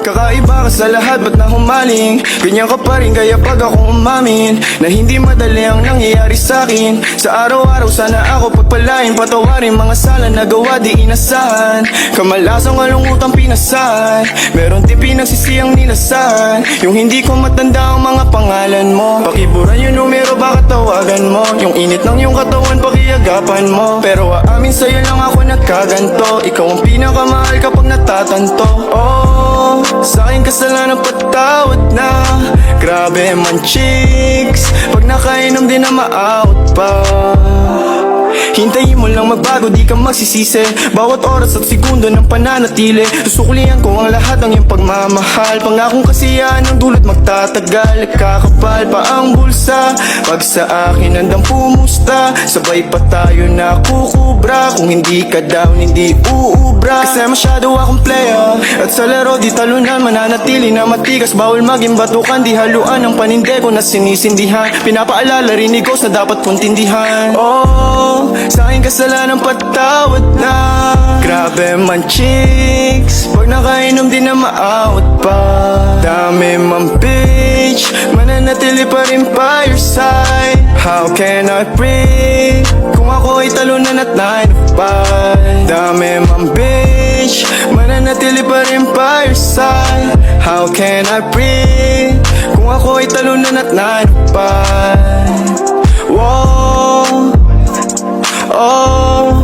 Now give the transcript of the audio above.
Kakaiba ka sa lahat, ba't na humaling? Ganyan ka pa rin, kaya pag ako umamin na hindi madali ang nangyayari sa'kin. Sa araw-araw sana ako pagpalain, patawarin mga sala na gawa di inasahan. Kamalasang kalungutang pinasan, meron din pinagsisiyang nilasan. Yung hindi ko matanda ang mga pangalan mo, pakiburan yung numero baka tawagan mo. Yung init ng yung katawan pakiagapan mo, pero aamin sa'yo lang ako nagkaganto. Ikaw ang pinakamahal kapag natatanto. Oh, sa'kin kasalanan patawad na. Grabe man chicks, pag nakainom din na ma-out pa. Hintayin mo lang magbago, di ka magsisisi. Bawat oras at segundo ng pananatili, susuklian ko ang lahat ng iyong pagmamahal. Pangakong kasiyahan ng dulot magtatagal. Nagkakapal pa ang bulsa pag sa akin handang pumusta. Sabay pa tayo na kukubra, kung hindi ka down hindi uubra. Kasi masyado akong player, at sa laro di talunan. Mananatili na matigas, bawal maging batukan. Di haluan ng paninde ko na sinisindihan. Pinapaalala rin ni Ghost na dapat kong tindihan. Oh, sa'kin kasalanan patawad na. Grabe man chicks, pag nakainom din na ma-out pa. Dami man bitch, mananatili pa rin by your side. How can I breathe kung ako ay talunan at 9 to 5? Dami man bitch, mananatili pa rin by your side. How can I breathe kung ako ay talunan at 9 to 5? Whoa, oh,